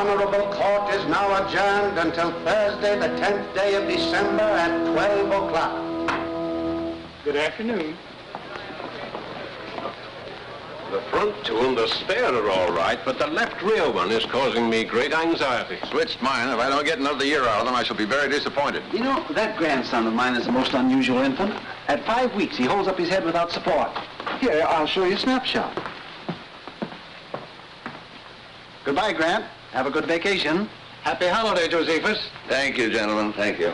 Honorable Court is now adjourned until Thursday, the 10th day of December at 12 o'clock. Good afternoon. The front two and the spare are all right, but the left rear one is causing me great anxiety. Switched mine. If I don't get another year out of them, I shall be very disappointed. You know, that grandson of mine is a most unusual infant. At 5 weeks, he holds up his head without support. Here, I'll show you a snapshot. Goodbye, Grant. Have a good vacation. Happy holiday, Josephus. Thank you, gentlemen. Thank you.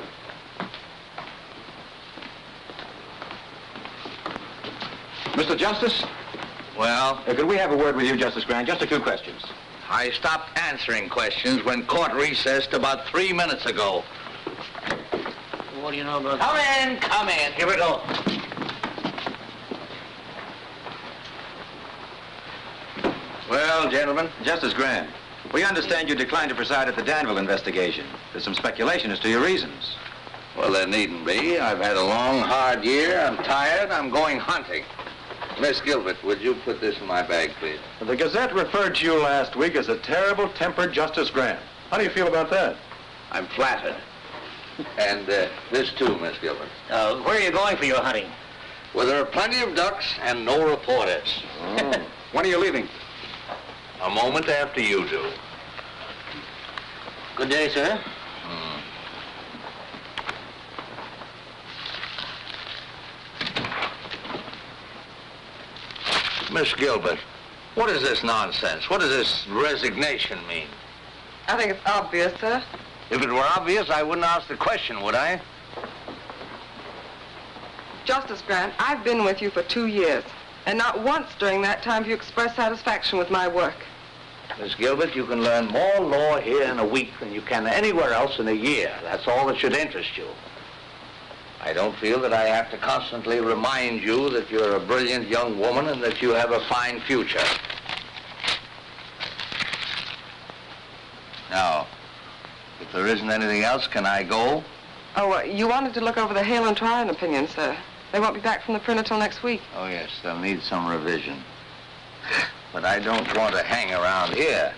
Mr. Justice? Well? Could we have a word with you, Justice Grant? Just a few questions. I stopped answering questions when court recessed about 3 minutes ago. What do you know about Come in. Here we go. Well, gentlemen. Justice Grant, we understand you declined to preside at the Danville investigation. There's some speculation as to your reasons. Well, there needn't be. I've had a long, hard year. I'm tired. I'm going hunting. Miss Gilbert, would you put this in my bag, please? The Gazette referred to you last week as a terrible-tempered Justice Grant. How do you feel about that? I'm flattered. And this too, Miss Gilbert. where are you going for your hunting? Well, there are plenty of ducks and no reporters. Oh. When are you leaving? A moment after you do. Good day, sir. Miss Gilbert, what is this nonsense? What does this resignation mean? I think it's obvious, sir. If it were obvious, I wouldn't ask the question, would I? Justice Grant, I've been with you for 2 years, and not once during that time have you expressed satisfaction with my work. Miss Gilbert, you can learn more law here in a week than you can anywhere else in a year. That's all that should interest you. I don't feel that I have to constantly remind you that you're a brilliant young woman and that you have a fine future. Now, if there isn't anything else, can I go? Oh, you wanted to look over the Hale and Tryon opinion, sir. They won't be back from the printer till next week. Oh, yes, they'll need some revision. But I don't want to hang around here.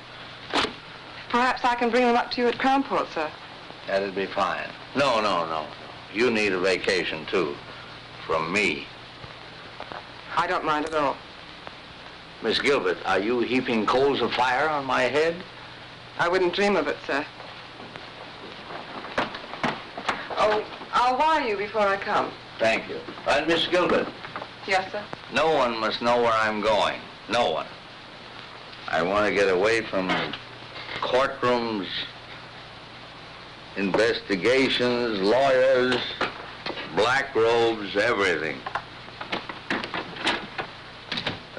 Perhaps I can bring them up to you at Crown Court, sir. That'd be fine. No. You need a vacation, too. From me. I don't mind at all. Miss Gilbert, are you heaping coals of fire on my head? I wouldn't dream of it, sir. Oh, I'll wire you before I come. Thank you. And Miss Gilbert, Yes, sir. no one must know where I'm going. No one. I want to get away from courtrooms, investigations, lawyers, black robes, everything.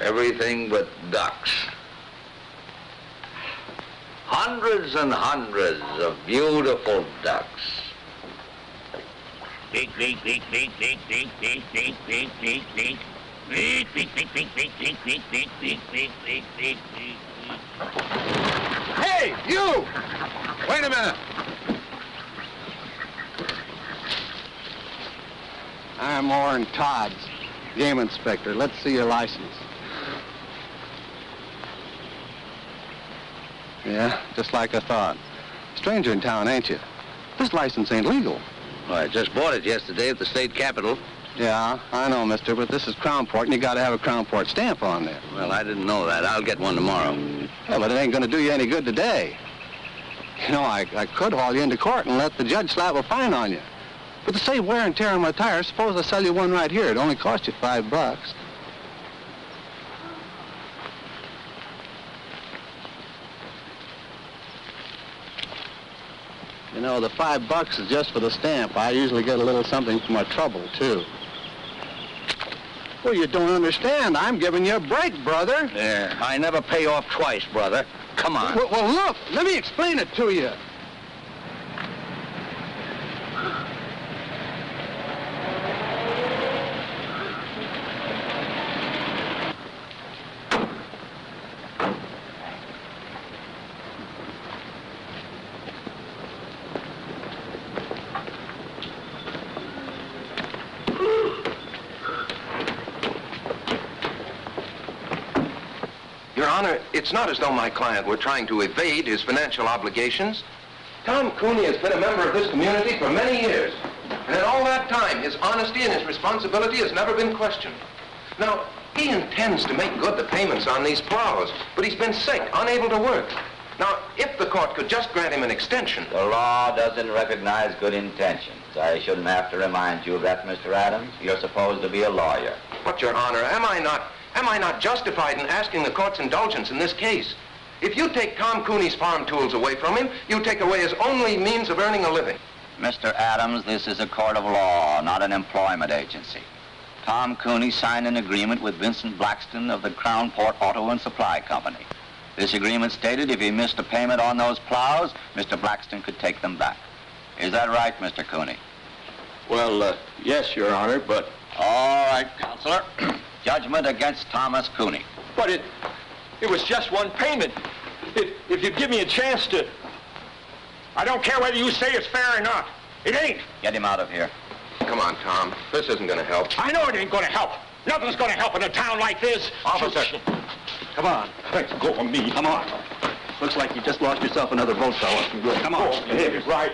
Everything but ducks. Hundreds and hundreds of beautiful ducks. Beak, beak, beak, beak, beak, beak, beak, beak, beak, beak, beak. Beak, beak, beak, beak, beak, beak, beak, beak, beak, beak, beak, beak, beak. Hey, you! Wait a minute. I'm Orrin Todd's game inspector. Let's see your license. Yeah, just like I thought. Stranger in town, ain't you? This license ain't legal. Well, I just bought it yesterday at the state capitol. Yeah, I know, mister, but this is Crown Port, and you gotta have a Crown Port stamp on there. Well, I didn't know that. I'll get one tomorrow. Yeah, but it ain't gonna do you any good today. You know, I could haul you into court and let the judge slap a fine on you. But to save wear and tear on my tires, suppose I sell you one right here. It only cost you $5. You know, the $5 is just for the stamp. I usually get a little something for my trouble, too. Well, you don't understand. I'm giving you a break, brother. Yeah, I never pay off twice, brother. Come on. Well, look, let me explain it to you. Your Honor, it's not as though my client were trying to evade his financial obligations. Tom Cooney has been a member of this community for many years. And in all that time, his honesty and his responsibility has never been questioned. Now, he intends to make good the payments on these plows, but he's been sick, unable to work. Now, if the court could just grant him an extension... The law doesn't recognize good intentions. I shouldn't have to remind you of that, Mr. Adams. You're supposed to be a lawyer. But, Your Honor, am I not justified in asking the court's indulgence in this case? If you take Tom Cooney's farm tools away from him, you take away his only means of earning a living. Mr. Adams, this is a court of law, not an employment agency. Tom Cooney signed an agreement with Vincent Blackston of the Crown Port Auto and Supply Company. This agreement stated if he missed a payment on those plows, Mr. Blackston could take them back. Is that right, Mr. Cooney? Well, yes, Your Honor, but... All right, Counselor. Judgment against Thomas Cooney. But it was just one payment. If you'd give me a chance to... I don't care whether you say it's fair or not. It ain't. Get him out of here. Come on, Tom. This isn't going to help. I know it ain't going to help. Nothing's going to help in a town like this. Officer. Come on. Let's go for me. Come on. Looks like you just lost yourself another vote, fella. Come on. Oh, it ain't right.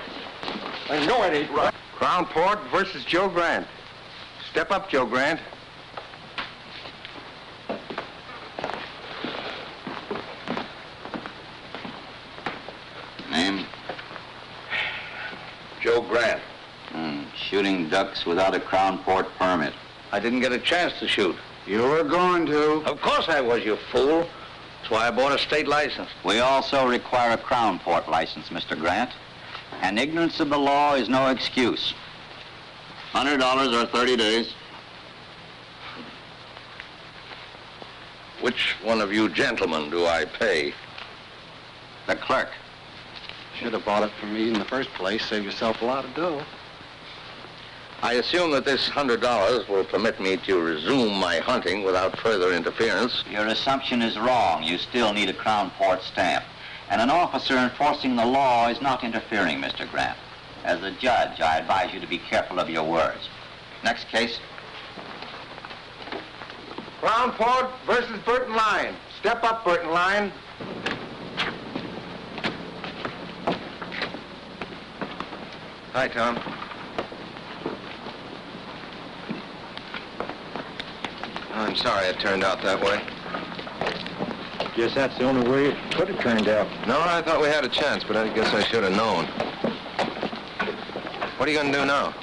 I know it ain't right. Crown Port versus Joe Grant. Step up, Joe Grant. Name? Joe Grant. Shooting ducks without a Crown Port permit. I didn't get a chance to shoot. You were going to. Of course I was, you fool. That's why I bought a state license. We also require a Crown Port license, Mr. Grant. And ignorance of the law is no excuse. $100 or 30 days. Which one of you gentlemen do I pay? The clerk. Should have bought it from me in the first place. Save yourself a lot of dough. I assume that this $100 will permit me to resume my hunting without further interference. Your assumption is wrong. You still need a Crown Port stamp. And an officer enforcing the law is not interfering, Mr. Grant. As a judge, I advise you to be careful of your words. Next case. Crown Port versus Burton Line. Step up, Burton Line. Hi, Tom. I'm sorry it turned out that way. Guess that's the only way it could have turned out. No, I thought we had a chance, but I guess I should have known. What are you going to do now?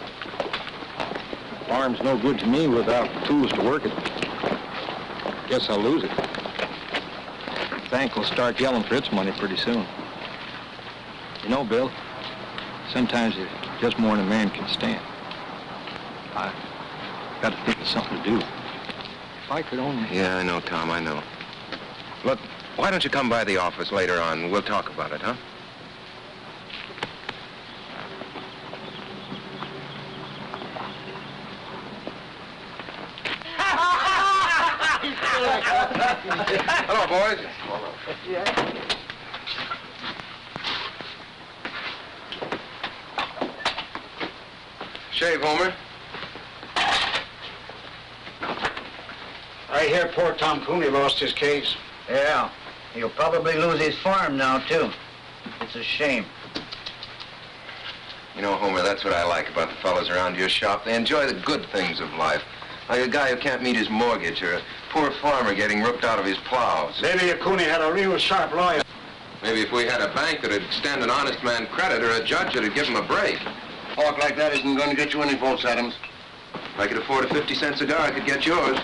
Farm's no good to me without tools to work it. Guess I'll lose it. Bank will start yelling for its money pretty soon. You know, Bill, sometimes it's just more than a man can stand. I got to think of something to do. If I could only... Yeah, I know, Tom, I know. Look, why don't you come by the office later on? We'll talk about it, huh? Hello, boys. Yeah. Shave, Homer. I hear poor Tom Cooney lost his case. Yeah. He'll probably lose his farm now, too. It's a shame. You know, Homer, that's what I like about the fellows around your shop. They enjoy the good things of life. Like a guy who can't meet his mortgage or a poor farmer getting ripped out of his plows. Maybe if Cooney had a real sharp lawyer. Maybe if we had a bank that'd extend an honest man credit or a judge that'd give him a break. Talk like that isn't going to get you any votes, Adams. If I could afford a 50-cent cigar, I could get yours.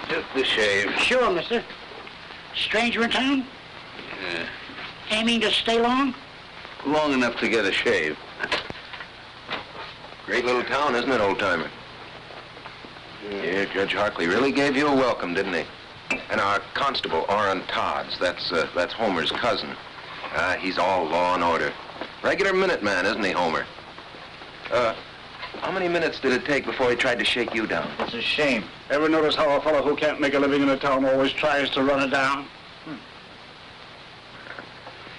Just the shave. Sure, mister. Stranger in town? Yeah. Aiming to stay long? Long enough to get a shave. Great little town, isn't it, old-timer? Yeah, Judge Harkley really gave you a welcome, didn't he? And our constable, Orrin Todds, that's Homer's cousin. He's all law and order. Regular Minuteman, isn't he, Homer? How many minutes did it take before he tried to shake you down? It's a shame. Ever notice how a fellow who can't make a living in a town always tries to run it down?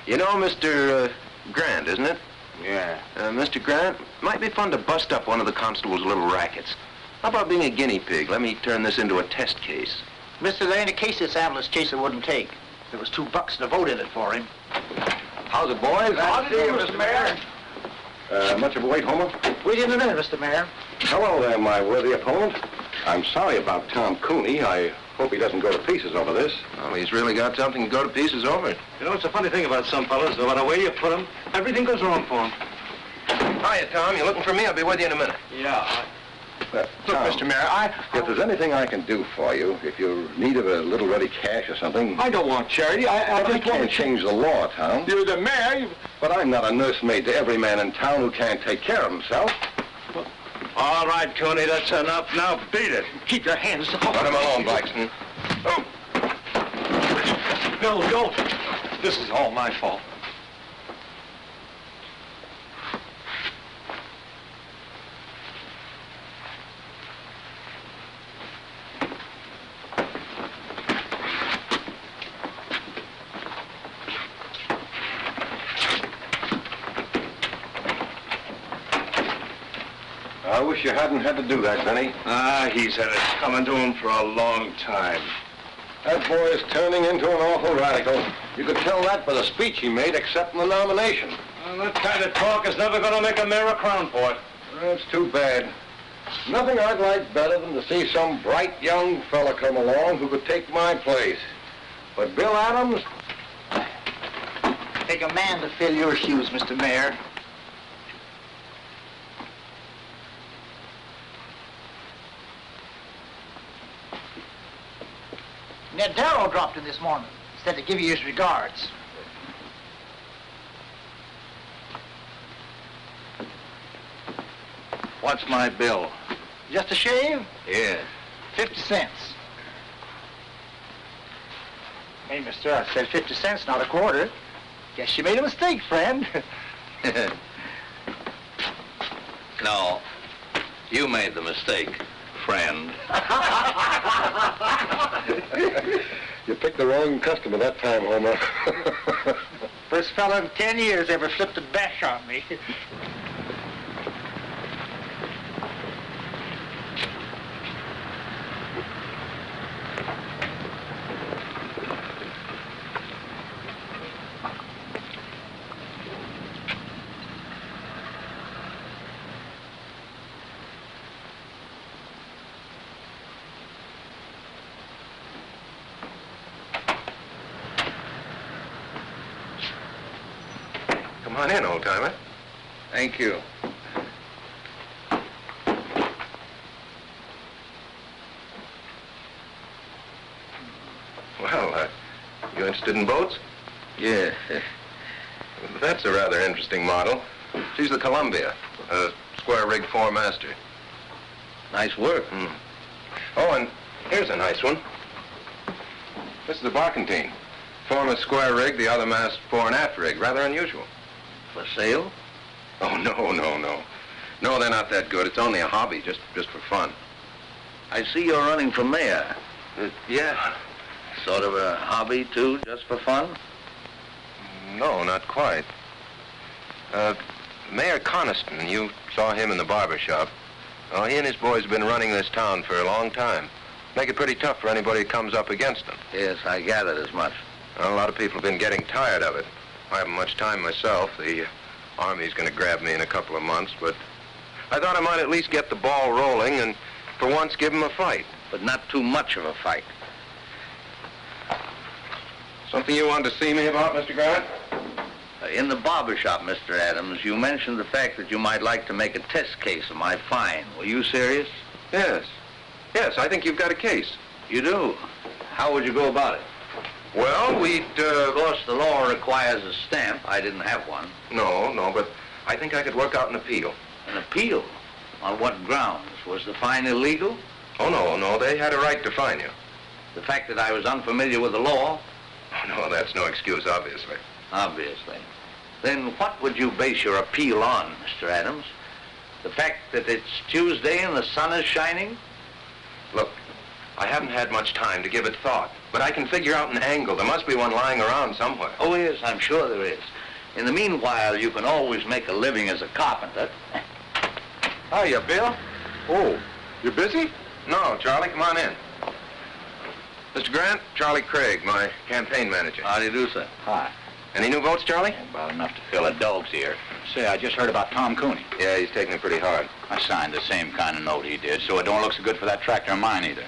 You know Mr. Grant, isn't it? Yeah. Mr. Grant, might be fun to bust up one of the constable's little rackets. How about being a guinea pig? Let me turn this into a test case. Mister, there ain't a case this ambulance chaser wouldn't take. There was $2 to vote in it for him. How's it, boys? How's it, Mr. Mayor? Much of a wait, Homer? Wait in a minute, Mr. Mayor. Hello there, my worthy opponent. I'm sorry about Tom Cooney. I hope he doesn't go to pieces over this. Well, he's really got something to go to pieces over. You know, it's a funny thing about some fellas. No matter where you put them, everything goes wrong for them. Hiya, Tom. You looking for me? I'll be with you in a minute. Yeah. Look, Tom, Mr. Mayor, if there's anything I can do for you, if you're in need of a little ready cash or something... I don't want charity. I But I can't change the law, Tom. You're the mayor. But I'm not a nursemaid to every man in town who can't take care of himself. All right, Cooney, that's enough. Now beat it. Keep your hands off. Let him alone, Blackston. Oh. No, don't. This is all my fault. I wish you hadn't had to do that, Benny. He's had it coming to him for a long time. That boy is turning into an awful radical. You could tell that by the speech he made accepting the nomination. Well, that kind of talk is never going to make a mayor a crown port. That's too bad. Nothing I'd like better than to see some bright young fella come along who could take my place. But Bill Adams... Take a man to fill your shoes, Mr. Mayor. Ned Darrow dropped in this morning. Said to give you his regards. What's my bill? Just a shave? Yeah. 50 cents. Hey, mister, I said 50 cents, not a quarter. Guess you made a mistake, friend. No. You made the mistake, friend. You picked the wrong customer that time, Homer. First fella in 10 years ever flipped a bash on me. Come on in, old-timer. Thank you. Well, you interested in boats? Yeah. That's a rather interesting model. She's the Columbia, a square-rigged four-master. Nice work. Oh, and here's a nice one. This is the barkentine. Form is square rig, the other mast fore and aft rig. Rather unusual. For sale? Oh, no. No, they're not that good. It's only a hobby, just for fun. I see you're running for mayor. Yeah. Sort of a hobby, too, just for fun? No, not quite. Mayor Coniston, you saw him in the barber shop. Oh, he and his boys have been running this town for a long time. Make it pretty tough for anybody who comes up against them. Yes, I gathered as much. Well, a lot of people have been getting tired of it. I haven't much time myself. The Army's going to grab me in a couple of months, but I thought I might at least get the ball rolling and for once give them a fight. But not too much of a fight. Something you wanted to see me about, Mr. Grant? In the barber shop, Mr. Adams, you mentioned the fact that you might like to make a test case of my fine. Were you serious? Yes. Yes, I think you've got a case. You do? How would you go about it? Well, we'd, Of course, the law requires a stamp. I didn't have one. No, but I think I could work out an appeal. An appeal? On what grounds? Was the fine illegal? Oh, no, they had a right to fine you. The fact that I was unfamiliar with the law? Oh, no, that's no excuse, obviously. Obviously. Then what would you base your appeal on, Mr. Adams? The fact that it's Tuesday and the sun is shining? Look, I haven't had much time to give it thought, but I can figure out an angle. There must be one lying around somewhere. Oh, yes, I'm sure there is. In the meanwhile, you can always make a living as a carpenter. Hiya, Bill. Oh, you busy? No, Charlie, come on in. Mr. Grant, Charlie Craig, my campaign manager. How do you do, sir? Hi. Any new votes, Charlie? About enough to fill a dog's ear. Say, I just heard about Tom Cooney. Yeah, he's taking it pretty hard. I signed the same kind of note he did, so it don't look so good for that tractor of mine either.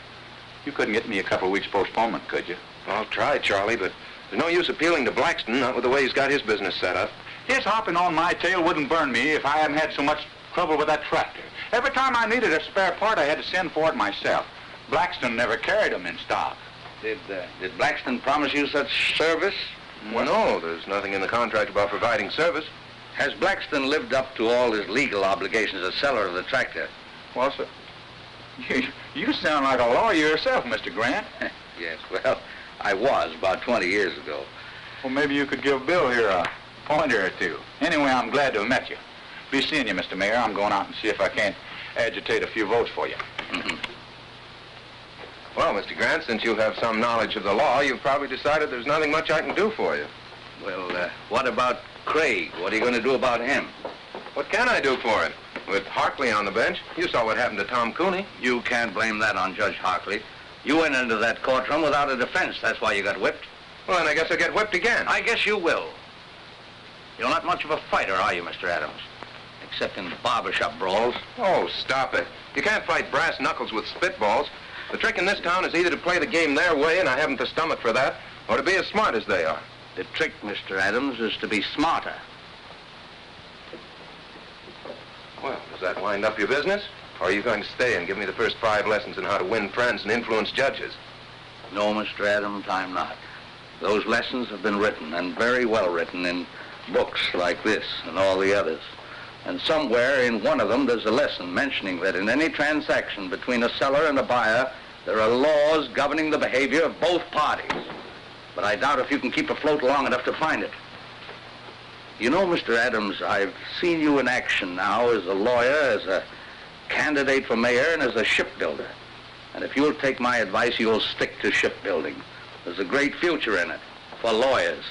You couldn't get me a couple of weeks postponement, could you? I'll try, Charlie, but there's no use appealing to Blackston, not with the way he's got his business set up. His hopping on my tail wouldn't burn me if I hadn't had so much trouble with that tractor. Every time I needed a spare part, I had to send for it myself. Blackston never carried them in stock. Did Blackston promise you such service? Well, no, there's nothing in the contract about providing service. Has Blackston lived up to all his legal obligations as seller of the tractor? Well, sir, you sound like a lawyer yourself, Mr. Grant. Yes, well, I was about 20 years ago. Well, maybe you could give Bill here a pointer or two. Anyway, I'm glad to have met you. Be seeing you, Mr. Mayor. I'm going out and see if I can't agitate a few votes for you. Mm-hmm. Well, Mr. Grant, since you have some knowledge of the law, you've probably decided there's nothing much I can do for you. Well, what about Craig? What are you going to do about him? What can I do for him? With Harkley on the bench, you saw what happened to Tom Cooney. You can't blame that on Judge Harkley. You went into that courtroom without a defense. That's why you got whipped. Well, then I guess I'll get whipped again. I guess you will. You're not much of a fighter, are you, Mr. Adams? Except in barbershop brawls. Oh, stop it. You can't fight brass knuckles with spitballs. The trick in this town is either to play the game their way, and I haven't the stomach for that, or to be as smart as they are. The trick, Mr. Adams, is to be smarter. Well, does that wind up your business? Or are you going to stay and give me the first 5 lessons in how to win friends and influence judges? No, Mr. Adams, I'm not. Those lessons have been written, and very well written, in books like this and all the others. And somewhere in one of them there's a lesson mentioning that in any transaction between a seller and a buyer, there are laws governing the behavior of both parties. But I doubt if you can keep afloat long enough to find it. You know, Mr. Adams, I've seen you in action now as a lawyer, as a candidate for mayor, and as a shipbuilder. And if you'll take my advice, you'll stick to shipbuilding. There's a great future in it for lawyers.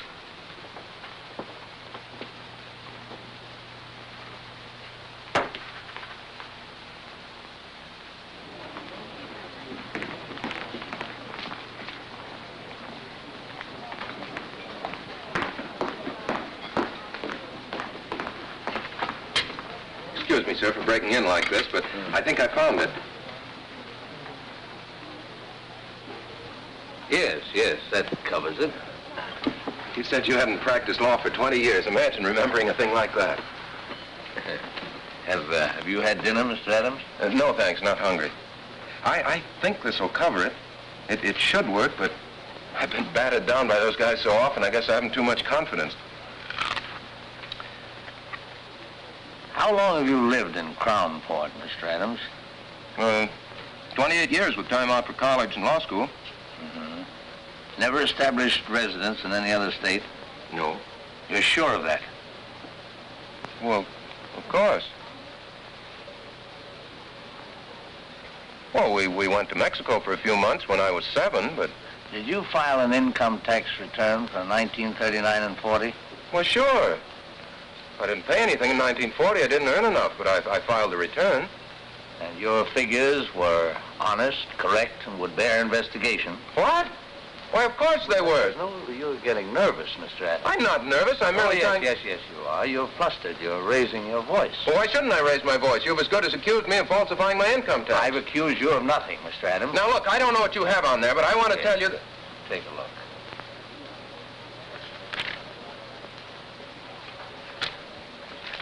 Excuse me, sir, for breaking in like this, but I think I found it. Yes, that covers it. You said you hadn't practiced law for 20 years. Imagine remembering a thing like that. Have you had dinner, Mr. Adams? No, thanks, not hungry. I think this will cover it. It should work, but I've been battered down by those guys so often, I guess I haven't too much confidence. How long have you lived in Crownport, Mr. Adams? 28 years with time out for college and law school. Mm-hmm. Never established residence in any other state? No. You're sure of that? Well, of course. Well, we went to Mexico for a few months when I was 7, but... Did you file an income tax return for 1939 and 40? Well, sure. I didn't pay anything in 1940. I didn't earn enough, but I filed a return. And your figures were honest, correct, and would bear investigation? What? Why, of course they were. No, you're getting nervous, Mr. Adams. I'm not nervous. I'm merely trying... Yes, you are. You're flustered. You're raising your voice. Well, why shouldn't I raise my voice? You've as good as accused me of falsifying my income tax. I've accused you of nothing, Mr. Adams. Now, look, I don't know what you have on there, but I want to tell you that... Take a look.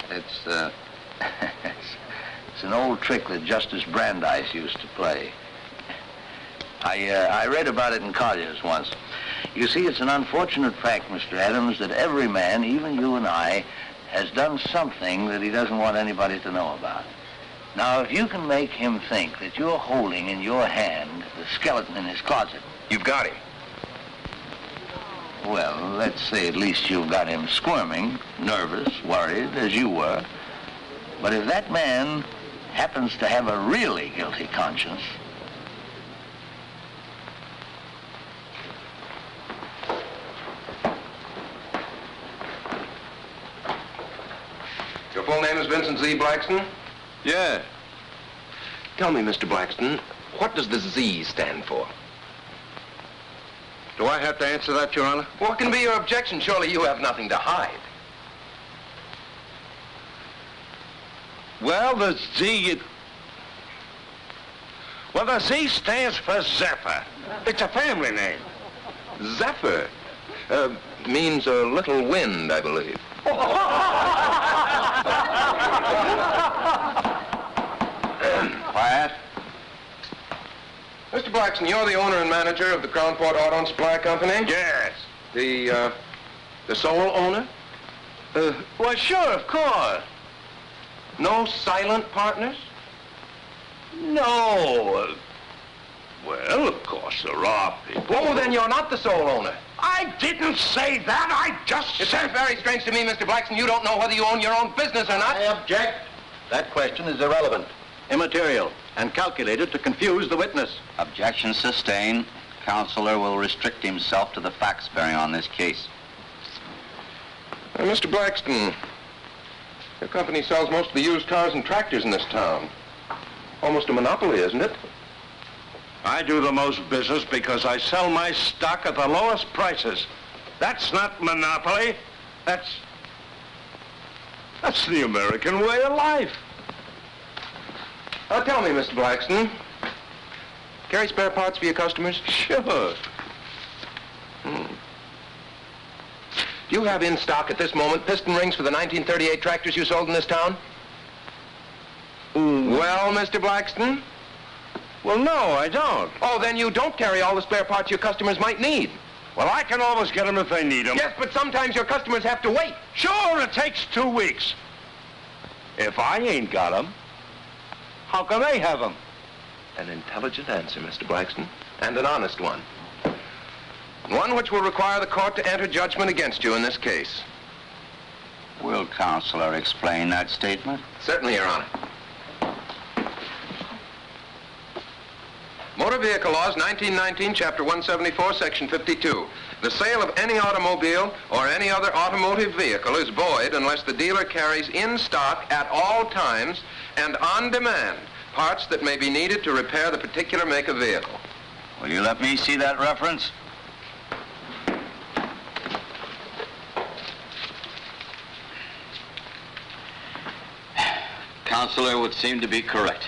It's it's an old trick that Justice Brandeis used to play. I read about it in Collier's once. You see, it's an unfortunate fact, Mr. Adams, that every man, even you and I, has done something that he doesn't want anybody to know about. Now, if you can make him think that you're holding in your hand the skeleton in his closet... You've got him. Well, let's say at least you've got him squirming, nervous, worried, as you were. But if that man happens to have a really guilty conscience... name is Vincent Z. Blackston? Yeah. Tell me, Mr. Blackston, what does the Z stand for? Do I have to answer that, Your Honor? What can be your objection? Surely you have nothing to hide. Well, the Z... Well, the Z stands for Zephyr. It's a family name. Zephyr? Means a little wind, I believe. Quiet. Mr. Blackston, you're the owner and manager of the Crownport Auto and Supply Company? Yes. The sole owner? Well, sure, of course. No silent partners? No. Well, of course, there are people. Oh, then you're not the sole owner. I didn't say that. I just It said... sounds very strange to me, Mr. Blackston. You don't know whether you own your own business or not. I object. That question is irrelevant, immaterial, and calculated to confuse the witness. Objection sustained. Counselor will restrict himself to the facts bearing on this case. Mr. Blackston, your company sells most of the used cars and tractors in this town. Almost a monopoly, isn't it? I do the most business because I sell my stock at the lowest prices. That's not monopoly. That's the American way of life. Tell me, Mr. Blackston, carry spare parts for your customers? Sure. Do you have in stock at this moment piston rings for the 1938 tractors you sold in this town? Well, Mr. Blackston? Well, no, I don't. Oh, then you don't carry all the spare parts your customers might need. Well, I can always get them if they need them. Yes, but sometimes your customers have to wait. Sure, it takes 2 weeks. If I ain't got them, how can they have them? An intelligent answer, Mr. Blackston, and an honest one. One which will require the court to enter judgment against you in this case. Will Counselor explain that statement? Certainly, Your Honor. Motor Vehicle Laws, 1919, Chapter 174, Section 52. The sale of any automobile or any other automotive vehicle is void unless the dealer carries in stock at all times and on demand parts that may be needed to repair the particular make of vehicle. Will you let me see that reference? Counselor would seem to be correct.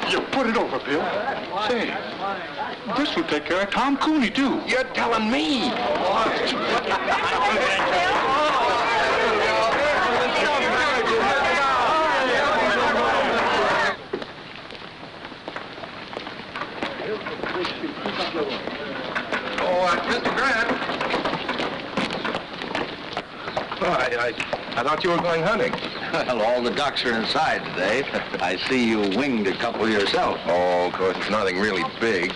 You put it over, Bill. Say, this will take care of Tom Cooney, too. You're telling me. Mr. Grant. I thought you were going hunting. Well, all the ducks are inside today. I see you winged a couple yourself. Oh, of course, it's nothing really big.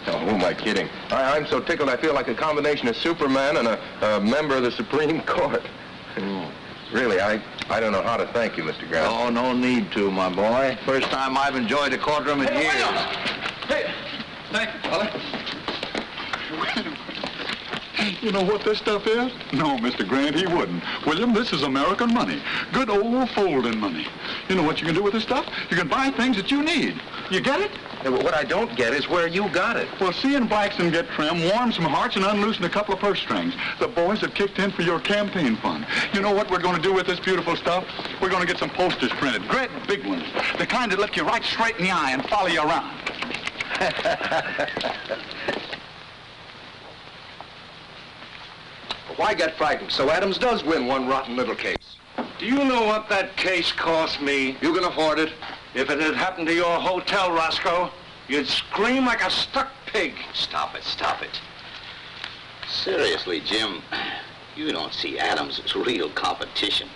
Oh, who am I kidding? I'm so tickled I feel like a combination of Superman and a member of the Supreme Court. Really, I don't know how to thank you, Mr. Grant. Oh, no need to, my boy. First time I've enjoyed a courtroom in years. Hey, thank you, fella. You know what this stuff is? No, Mr. Grant, he wouldn't. William, this is American money. Good old folding money. You know what you can do with this stuff? You can buy things that you need. You get it? Yeah, but what I don't get is where you got it. Well, seeing Blackston get trim warmed some hearts and unloosened a couple of purse strings. The boys have kicked in for your campaign fund. You know what we're going to do with this beautiful stuff? We're going to get some posters printed, great big ones. The kind that look you right straight in the eye and follow you around. Why get frightened? So Adams does win one rotten little case. Do you know what that case cost me? You can afford it. If it had happened to your hotel, Roscoe, you'd scream like a stuck pig. Stop it. Seriously, Jim, you don't see Adams as real competition.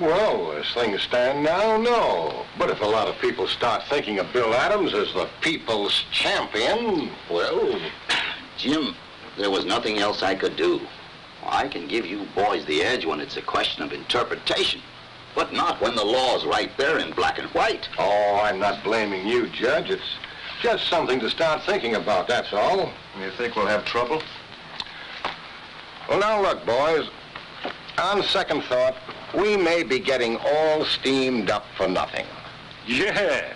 Well, as things stand now, no. But if a lot of people start thinking of Bill Adams as the people's champion, well... Jim, there was nothing else I could do. I can give you boys the edge when it's a question of interpretation, but not when the law's right there in black and white. Oh, I'm not blaming you, Judge. It's just something to start thinking about, that's all. You think we'll have trouble? Well, now look, boys. On second thought, we may be getting all steamed up for nothing. Yeah.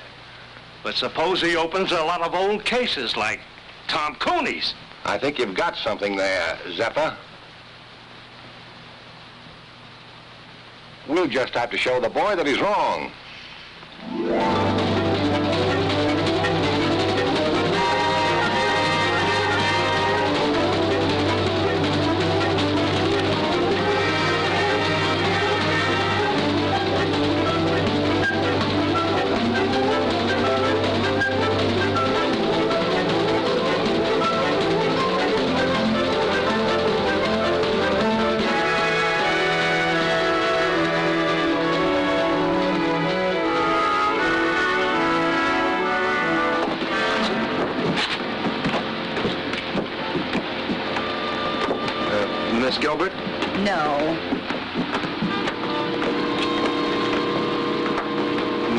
But suppose he opens a lot of old cases like Tom Cooney's. I think you've got something there, Zephyr. We'll just have to show the boy that he's wrong. Miss Gilbert? No.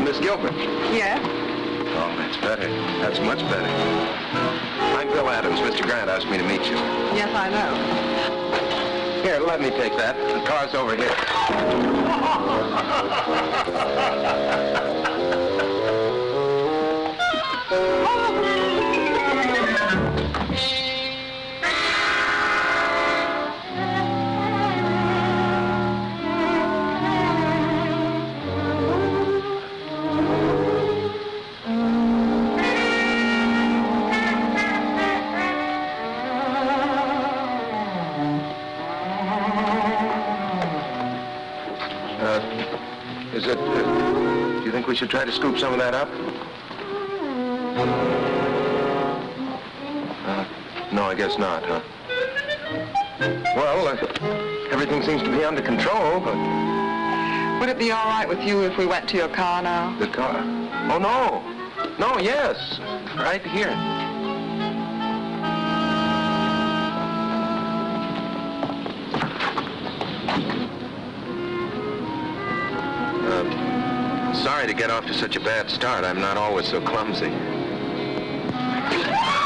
Miss Gilbert? Yes? Oh, that's better. That's much better. I'm Bill Adams. Mr. Grant asked me to meet you. Yes, I know. Here, let me take that. The car's over here. Do you think we should try to scoop some of that up? No, I guess not, huh? Well, everything seems to be under control, but... Would it be all right with you if we went to your car now? The car? Oh, no. No, yes. Right here. Sorry to get off to such a bad start. I'm not always so clumsy.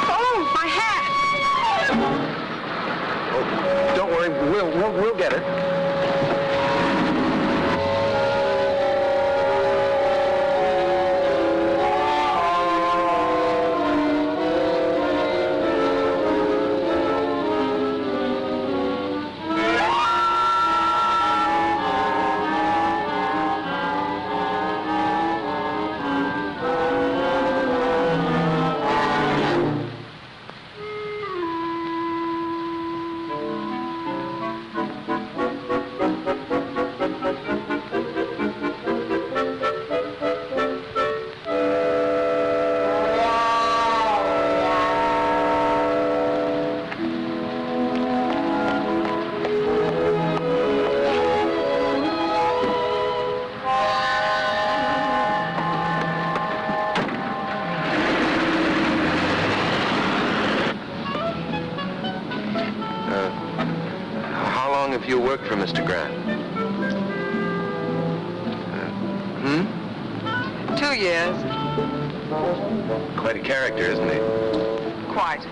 Oh, my hat! Oh, don't worry. We'll get it. Have you worked for Mr. Grant? 2 years. Quite a character, isn't he? Quite.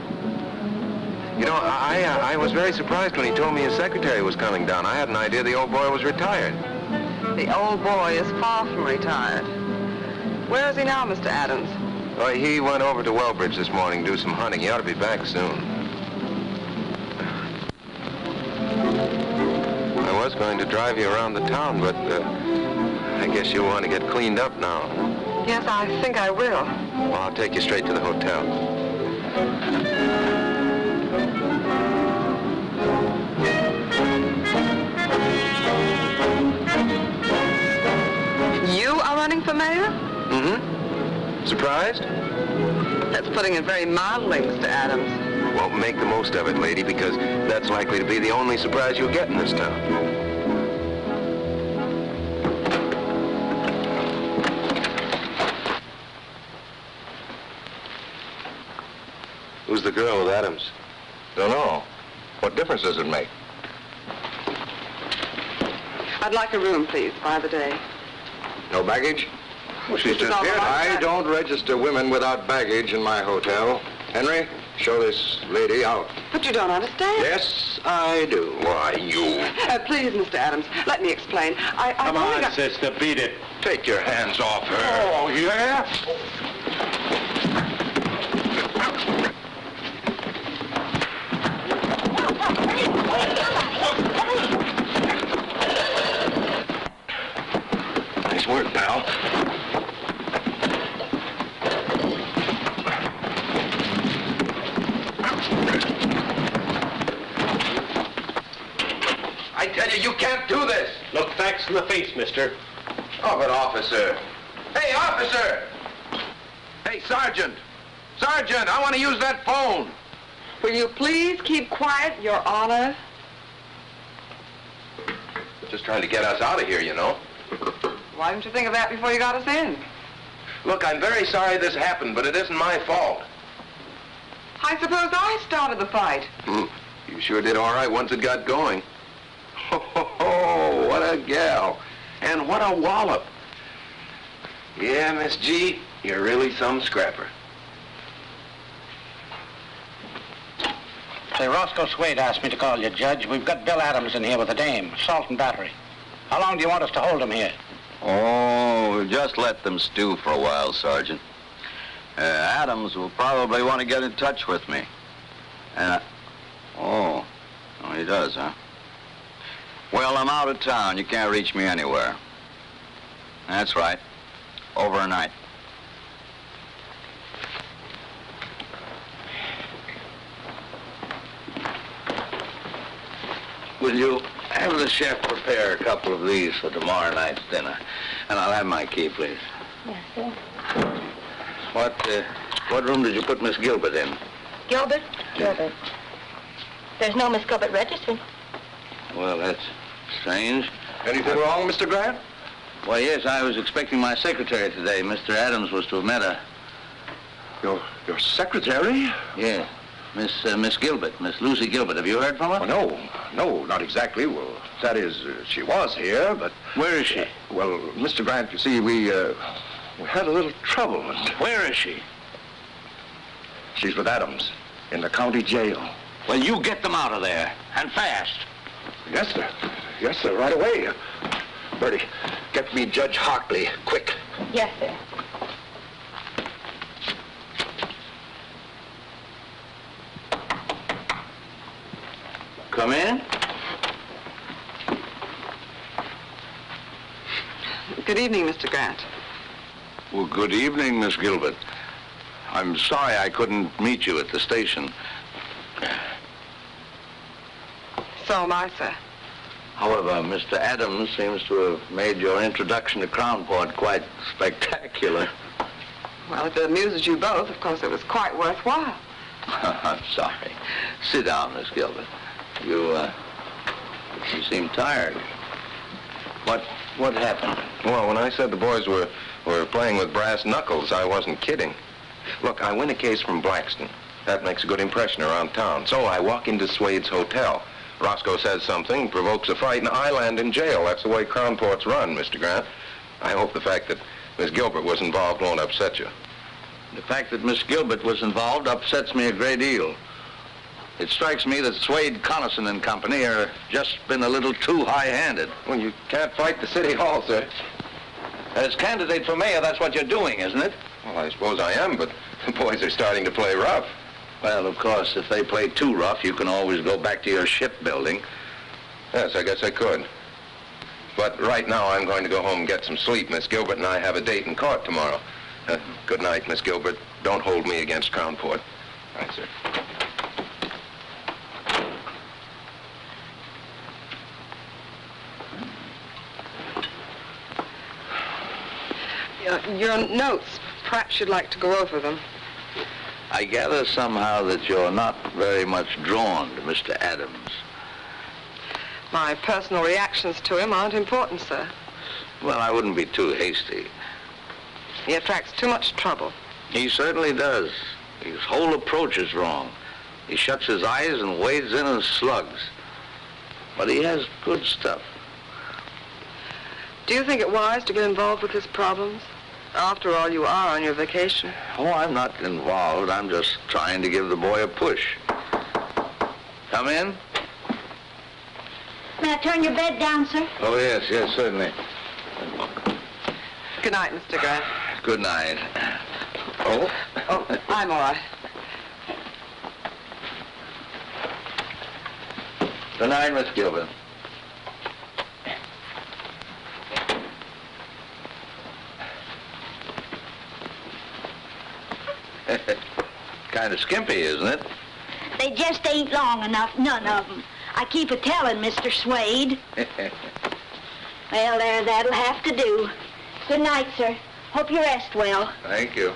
You know, I was very surprised when he told me his secretary was coming down. I had an idea the old boy was retired. The old boy is far from retired. Where is he now, Mr. Adams? Oh, he went over to Wellbridge this morning to do some hunting. He ought to be back soon. I was going to drive you around the town, but I guess you'll want to get cleaned up now. Yes, I think I will. Well, I'll take you straight to the hotel. You are running for mayor? Mm-hmm. Surprised? That's putting it very mildly, Mr. Adams. Well, make the most of it, lady, because that's likely to be the only surprise you'll get in this town. Who's the girl with Adams? Don't know. What difference does it make? I'd like a room, please, by the day. No baggage? Well, she's just here. I don't register women without baggage in my hotel. Henry, show this lady out. But you don't understand. Yes, I do. Why, you... Please, Mr. Adams, let me explain. Come on, sister, beat it. Take your hands off her. Oh, yeah? Nice work, pal. I tell you, you can't do this. Look facts in the face, mister. Oh, but officer. Hey, officer! Hey, Sergeant! Sergeant, I want to use that phone. Will you please keep quiet, Your Honor? Just trying to get us out of here, you know. Why didn't you think of that before you got us in? Look, I'm very sorry this happened, but it isn't my fault. I suppose I started the fight. You sure did all right once it got going. Oh, what a gal. And what a wallop. Yeah, Miss G, you're really some scrapper. Say, Roscoe Swade asked me to call you, Judge. We've got Bill Adams in here with a dame, assault and battery. How long do you want us to hold him here? Oh, just let them stew for a while, Sergeant. Adams will probably want to get in touch with me. Oh, he does, huh? Well, I'm out of town. You can't reach me anywhere. That's right. Overnight. Will you have the chef prepare a couple of these for tomorrow night's dinner? And I'll have my key, please. Yes, sir. What room did you put Miss Gilbert in? Gilbert? Gilbert. There's no Miss Gilbert registered. Well, that's strange. Anything wrong, Mr. Grant? Well, yes, I was expecting my secretary today. Mr. Adams was to have met her. Your secretary? Yeah. Miss Gilbert, Miss Lucy Gilbert. Have you heard from her? Oh, no, not exactly. Well, that is, she was here, but... Where is she? Well, Mr. Grant, you see, we had a little trouble. And where is she? She's with Adams in the county jail. Well, you get them out of there, and fast. Yes, sir. Yes, sir, right away. Bertie, get me Judge Hartley, quick. Yes, sir. Come in. Good evening, Mr. Grant. Well, good evening, Miss Gilbert. I'm sorry I couldn't meet you at the station. So am I, sir. However, Mr. Adams seems to have made your introduction to Crownport quite spectacular. Well, if it amuses you both, of course it was quite worthwhile. I'm sorry. Sit down, Miss Gilbert. You seem tired. What happened? Well, when I said the boys were playing with brass knuckles, I wasn't kidding. Look, I win a case from Blackston. That makes a good impression around town. So I walk into Swade's hotel. Roscoe says something, provokes a fight, and I land in jail. That's the way Crownport's run, Mr. Grant. I hope the fact that Miss Gilbert was involved won't upset you. The fact that Miss Gilbert was involved upsets me a great deal. It strikes me that Swade, Carlson and company are just been a little too high-handed. Well, you can't fight the city hall, sir. As candidate for mayor, that's what you're doing, isn't it? Well, I suppose I am, but the boys are starting to play rough. Well, of course, if they play too rough, you can always go back to your shipbuilding. Yes, I guess I could. But right now, I'm going to go home and get some sleep. Miss Gilbert and I have a date in court tomorrow. Good night, Miss Gilbert. Don't hold me against Crownport. Right, sir. Your notes, perhaps you'd like to go over them. I gather somehow that you're not very much drawn to Mr. Adams. My personal reactions to him aren't important, sir. Well, I wouldn't be too hasty. He attracts too much trouble. He certainly does. His whole approach is wrong. He shuts his eyes and wades in and slugs. But he has good stuff. Do you think it wise to get involved with his problems? After all, you are on your vacation. Oh, I'm not involved. I'm just trying to give the boy a push. Come in. May I turn your bed down, sir? Oh, yes, certainly. Good night, Mr. Grant. Good night. Oh? Oh, I'm all right. Good night, Miss Gilbert. Kind of skimpy, isn't it? They just ain't long enough, none of them. I keep a-telling Mr. Swade. Well, there, that'll have to do. Good night, sir. Hope you rest well. Thank you.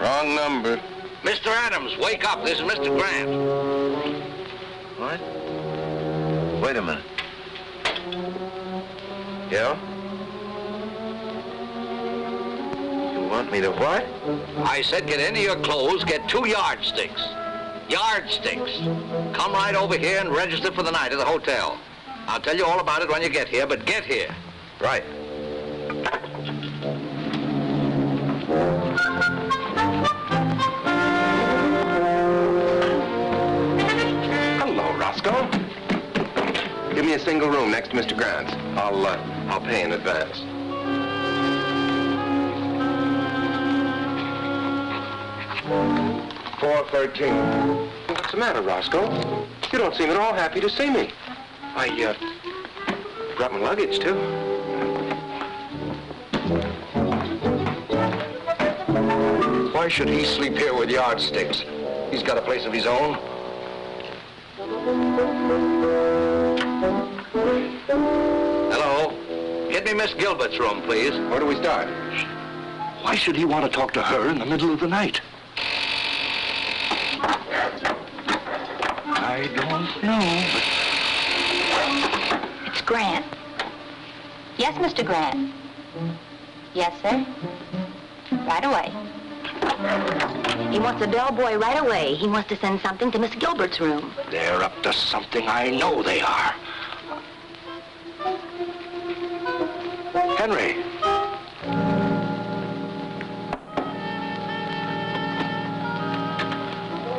Wrong number. Mr. Adams, wake up. This is Mr. Grant. What? Wait a minute. Yeah? You want me to what? I said get into your clothes, get 2 yardsticks. Yardsticks. Come right over here and register for the night at the hotel. I'll tell you all about it when you get here, but get here. Right. Hello, Roscoe. Give me a single room next to Mr. Grant's. I'll pay in advance. $413. What's the matter, Roscoe? You don't seem at all happy to see me. I brought my luggage, too. Why should he sleep here with yardsticks? He's got a place of his own. Hello. Get me Miss Gilbert's room, please. Where do we start? Why should he want to talk to her in the middle of the night? I don't know, but... It's Grant. Yes, Mr. Grant. Yes, sir. Right away. He wants a bellboy right away. He wants to send something to Miss Gilbert's room. They're up to something. I know they are. Henry.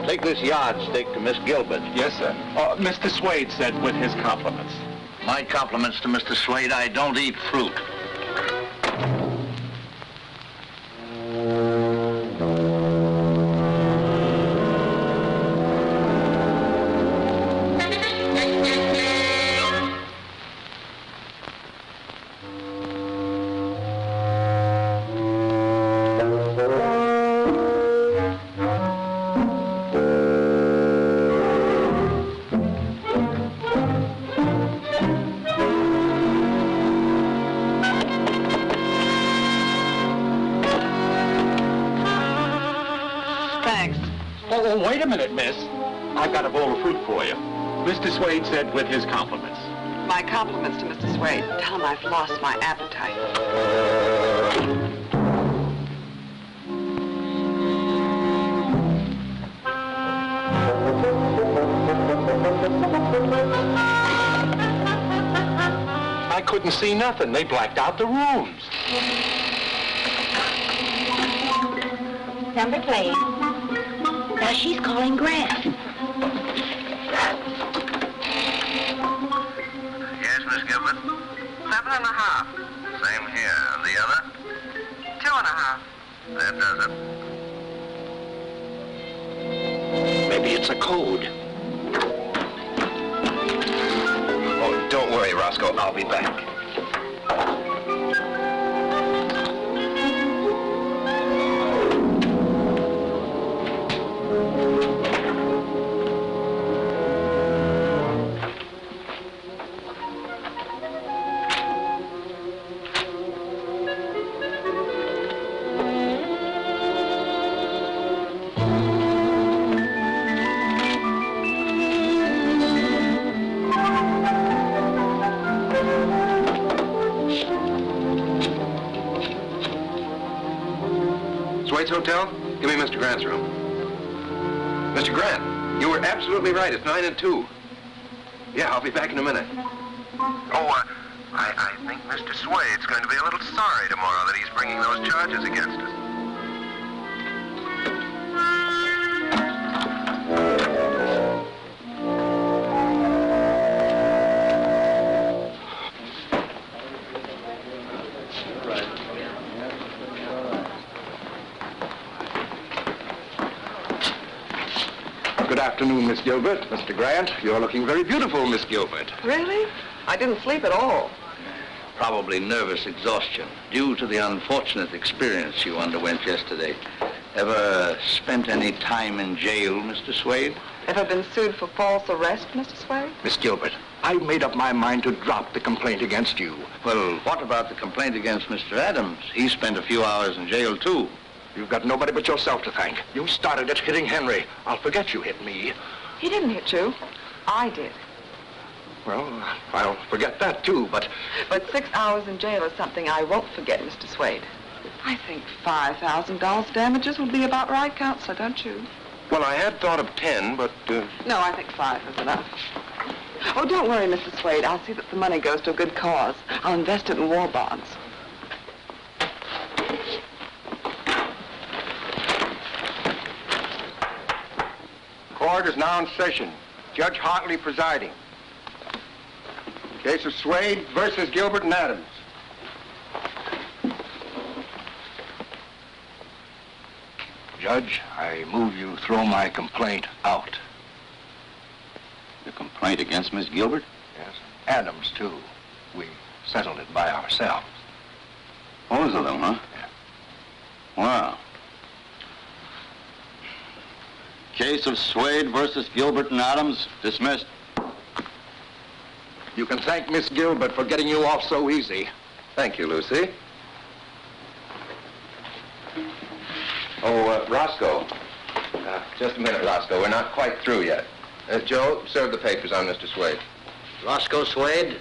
Take this yardstick to Miss Gilbert. Yes, sir. Mr. Swade said with his compliments. My compliments to Mr. Swade. I don't eat fruit. Wait a minute, miss. I've got a bowl of fruit for you. Mr. Swade said with his compliments. My compliments to Mr. Swade. Tell him I've lost my appetite. I couldn't see nothing. They blacked out the rooms. Number, please. Now she's calling Grant. Yes, Miss Gilbert? 7.5. Same here. And the other? 2.5. That does it. Maybe it's a code. Oh, don't worry, Roscoe. I'll be back. Sway's hotel? Give me Mr. Grant's room. Mr. Grant, you were absolutely right. It's 9 and 2. Yeah, I'll be back in a minute. Oh, I think Mr. Swade's going to be a little sorry tomorrow that he's bringing those charges against us. Good afternoon, Miss Gilbert. Mr. Grant, you're looking very beautiful, Miss Gilbert. Really? I didn't sleep at all. Probably nervous exhaustion due to the unfortunate experience you underwent yesterday. Ever spent any time in jail, Mr. Swade? Ever been sued for false arrest, Mr. Swade? Miss Gilbert, I made up my mind to drop the complaint against you. Well, what about the complaint against Mr. Adams? He spent a few hours in jail, too. You've got nobody but yourself to thank. You started it hitting Henry. I'll forget you hit me. He didn't hit you. I did. Well, I'll forget that, too, but... But 6 hours in jail is something I won't forget, Mr. Swade. I think $5,000 damages would be about right, Counselor, don't you? Well, I had thought of 10, but... No, I think 5 is enough. Oh, don't worry, Mr. Swade. I'll see that the money goes to a good cause. I'll invest it in war bonds. Court is now in session. Judge Hartley presiding. Case of Swade versus Gilbert and Adams. Judge, I move you throw my complaint out. The complaint against Miss Gilbert? Yes. Adams, too. We settled it by ourselves. Both of them, huh? Yeah. Wow. Case of Swade versus Gilbert and Adams, dismissed. You can thank Miss Gilbert for getting you off so easy. Thank you, Lucy. Oh, Roscoe. Just a minute, Roscoe. We're not quite through yet. Joe, serve the papers on Mr. Swade. Roscoe Swade?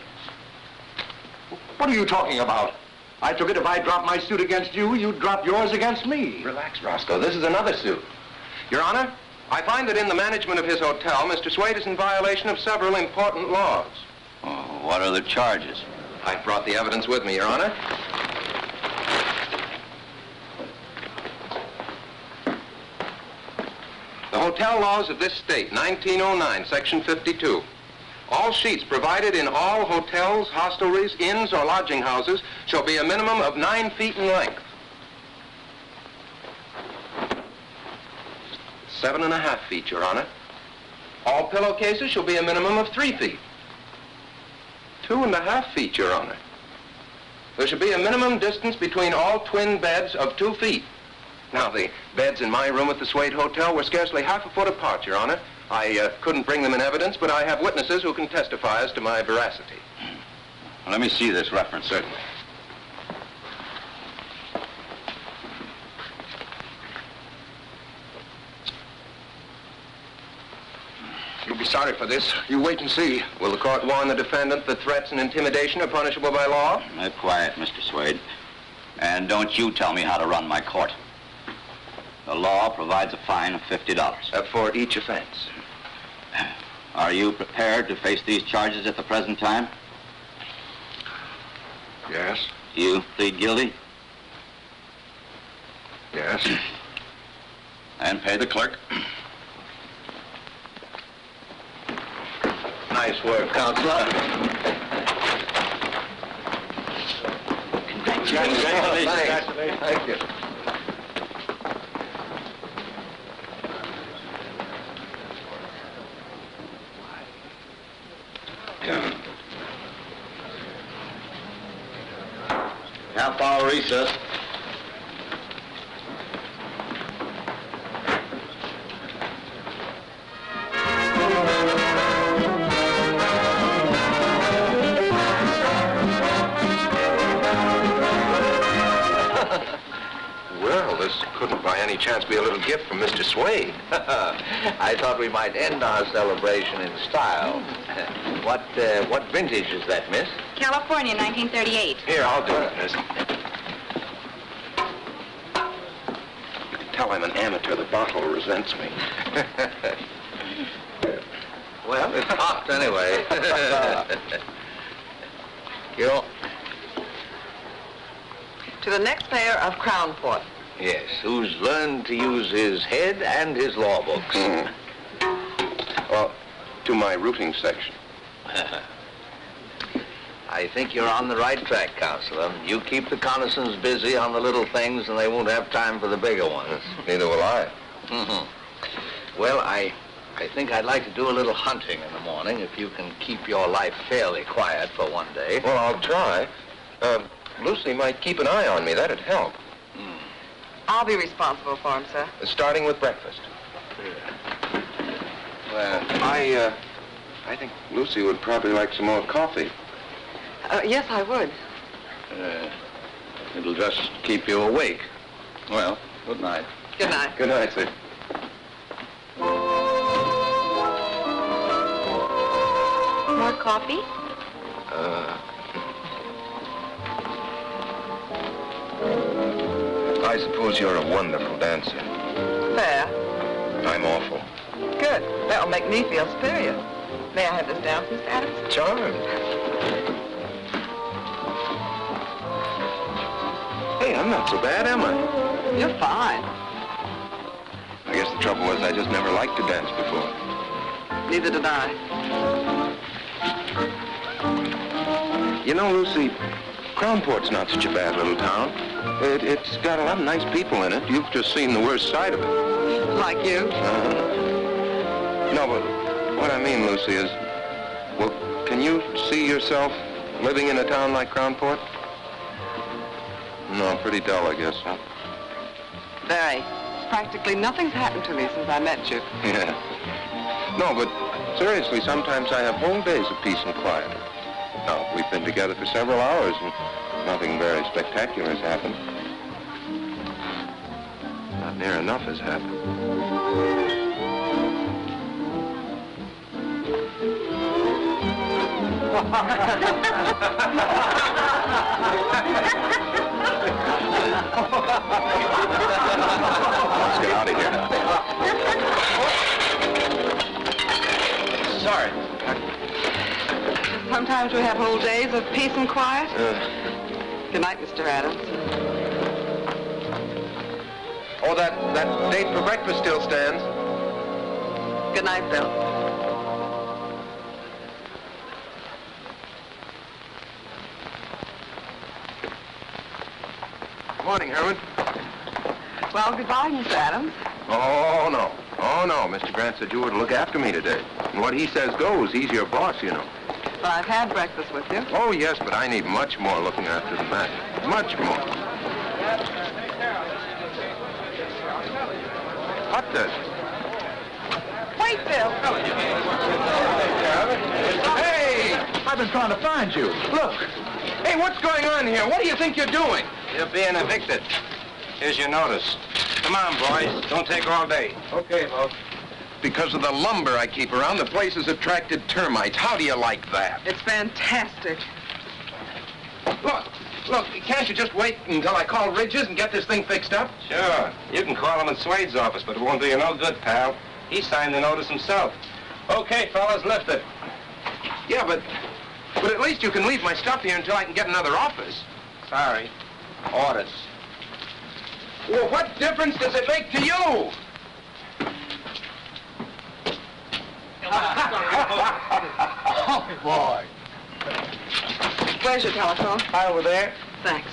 What are you talking about? I took it if I dropped my suit against you, you'd drop yours against me. Relax, Roscoe. This is another suit. Your Honor, I find that in the management of his hotel, Mr. Swade is in violation of several important laws. Oh, what are the charges? I brought the evidence with me, Your Honor. The hotel laws of this state, 1909, Section 52. All sheets provided in all hotels, hostelries, inns, or lodging houses shall be a minimum of 9 feet in length. 7.5 feet, Your Honor. All pillowcases shall be a minimum of 3 feet. 2.5 feet, Your Honor. There should be a minimum distance between all twin beds of 2 feet. Now, the beds in my room at the Swade Hotel were scarcely half a foot apart, Your Honor. I couldn't bring them in evidence, but I have witnesses who can testify as to my veracity. Well, let me see this reference. Certainly. You'll be sorry for this. You wait and see. Will the court warn the defendant that threats and intimidation are punishable by law? Quiet, Mr. Swade. And don't you tell me how to run my court. The law provides a fine of $50. For each offense. Are you prepared to face these charges at the present time? Yes. You plead guilty? Yes. And pay the clerk. Nice work, Counselor. Congratulations. Thank you. Half-hour recess. Well, this couldn't by any chance be a little gift from Mr. Swade. I thought we might end our celebration in style. What vintage is that, miss? California, 1938. Here, I'll do it, miss. tell I'm an amateur, the bottle resents me. Well, it's popped anyway. You. To the next mayor of Crownport. Yes, who's learned to use his head and his law books. Well, to my routing section. I think you're on the right track, Counselor. You keep the Connisons busy on the little things, and they won't have time for the bigger ones. Neither will I. Well, I think I'd like to do a little hunting in the morning, if you can keep your life fairly quiet for one day. Well, I'll try. Lucy might keep an eye on me. That'd help. I'll be responsible for him, sir. Starting with breakfast. Well, I think Lucy would probably like some more coffee. Yes, I would. It'll just keep you awake. Well, good night. Good night. Good night, sir. More coffee? I suppose you're a wonderful dancer. Fair. I'm awful. Good. That'll make me feel superior. May I have this down, Mr. Adams? Charmed. Hey, I'm not so bad, am I? You're fine. I guess the trouble was I just never liked to dance before. Neither did I. You know, Lucy, Crownport's not such a bad little town. It's got a lot of nice people in it. You've just seen the worst side of it. Like you? No, but what I mean, Lucy, is, well, can you see yourself living in a town like Crownport? No, pretty dull, I guess, huh? Very. Practically nothing's happened to me since I met you. Yeah. No, but seriously, sometimes I have whole days of peace and quiet. Now, we've been together for several hours, and nothing very spectacular has happened. Not near enough has happened. Let's get out of here. Sorry. Sometimes we have whole days of peace and quiet. Good night, Mr. Adams. Oh, that date for breakfast still stands. Good night, Bill. Good morning, Herman. Well, goodbye, Mr. Adams. Oh, no. Oh, no. Mr. Grant said you were to look after me today. And what he says goes. He's your boss, you know. Well, I've had breakfast with you. Oh, yes, but I need much more looking after than that. Much more. What the? Wait, Bill. Hey! I've been trying to find you. Look. Hey, what's going on here? What do you think you're doing? You're being evicted. Here's your notice. Come on, boys. Don't take all day. Okay, boss. Because of the lumber I keep around, the place has attracted termites. How do you like that? It's fantastic. Look, can't you just wait until I call Ridges and get this thing fixed up? Sure. You can call him in Swade's office, but it won't do you no good, pal. He signed the notice himself. Okay, fellas, lift it. Yeah, but at least you can leave my stuff here until I can get another office. Sorry. Orders. Well, what difference does it make to you? Oh, boy. Where's your telephone? Over there. Thanks.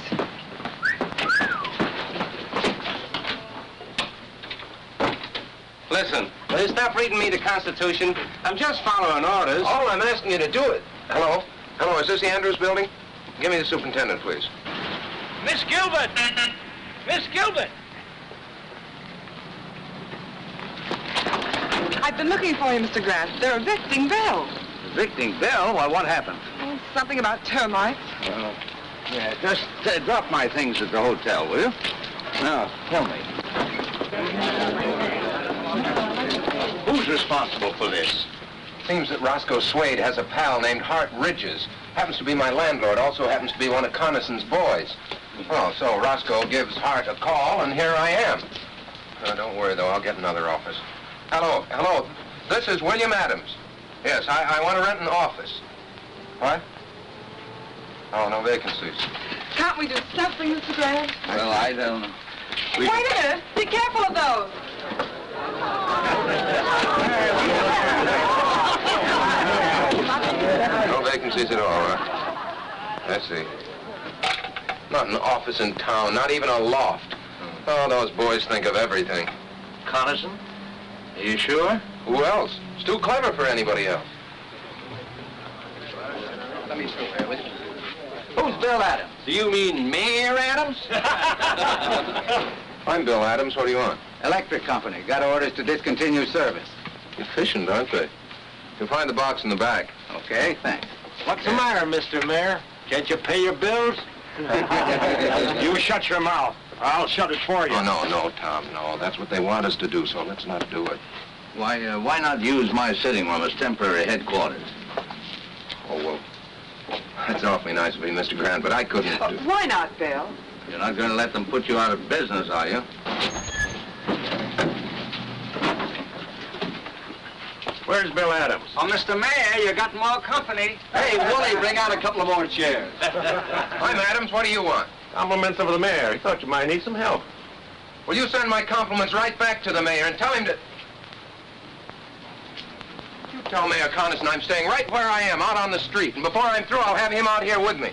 Listen, will you stop reading me the Constitution? I'm just following orders. All I'm asking you to do it. Hello? Hello, is this the Andrews building? Give me the superintendent, please. Miss Gilbert! Miss Gilbert! I've been looking for you, Mr. Grant. They're evicting Bill. Evicting Bill? Why, what happened? Oh, something about termites. Yeah, just drop my things at the hotel, will you? Now, tell me. Who's responsible for this? Seems that Roscoe Swade has a pal named Hart Ridges. Happens to be my landlord, also happens to be one of Connison's boys. Oh, so Roscoe gives Hart a call, and here I am. Don't worry, though. I'll get another office. Hello. This is William Adams. Yes, I want to rent an office. What? Oh, no vacancies. Can't we do something, Mr. Grant? Well, I don't know. Wait a minute. Be careful of those. No vacancies at all, huh? I see. Not an office in town, not even a loft. Oh, those boys think of everything. Carlson? Are you sure? Who else? It's too clever for anybody else. Let me stay there with you. Who's Bill Adams? Do you mean Mayor Adams? I'm Bill Adams. What do you want? Electric company. Got orders to discontinue service. Efficient, aren't they? You'll find the box in the back. Okay, thanks. What's the matter, Mr. Mayor? Can't you pay your bills? You shut your mouth. I'll shut it for you. Oh, no, Tom, no. That's what they want us to do, so let's not do it. Why not use my sitting room as temporary headquarters? Oh, well, that's awfully nice of you, Mr. Grant, but I couldn't do... Why not, Bill? You're not going to let them put you out of business, are you? Where's Bill Adams? Oh, Mr. Mayor, you got more company. Hey, Wooly, bring out a couple of more chairs. I'm Adams. What do you want? Compliments of the mayor. He thought you might need some help. Will you send my compliments right back to the mayor and tell him to... You tell Mayor Carlson I'm staying right where I am, out on the street. And before I'm through, I'll have him out here with me.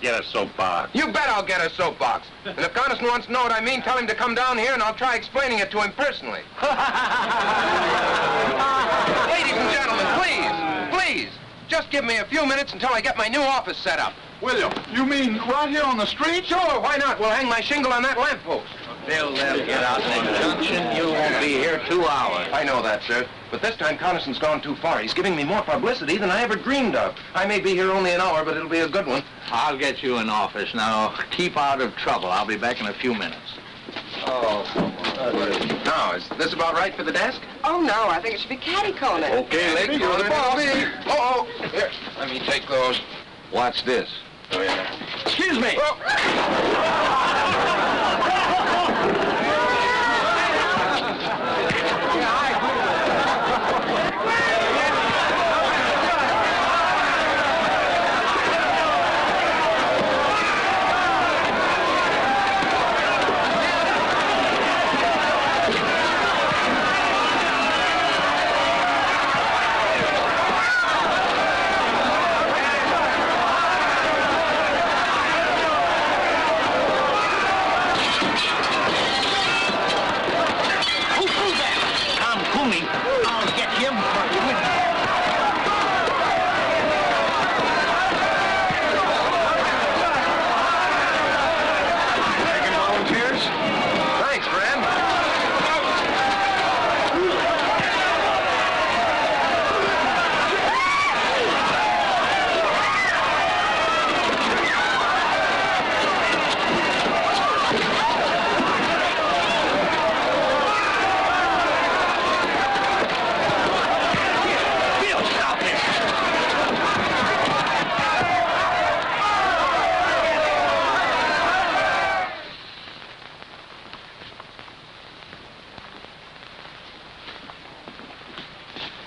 Get a soapbox. You bet I'll get a soapbox. And if Carlson wants to know what I mean, tell him to come down here and I'll try explaining it to him personally. Ladies and gentlemen, please, just give me a few minutes until I get my new office set up. William, you mean right here on the street? Sure, why not? We'll hang my shingle on that lamppost. Bill, they'll get out in the junction. You won't be here 2 hours. I know that, sir. But this time, Carlson's gone too far. He's giving me more publicity than I ever dreamed of. I may be here only an hour, but it'll be a good one. I'll get you an office. Now, keep out of trouble. I'll be back in a few minutes. Oh, now, is this about right for the desk? Oh, no. I think it should be catty-corner. Okay, lady, you're the boss. Oh, here, let me take those. Watch this. Oh, yeah. Excuse me.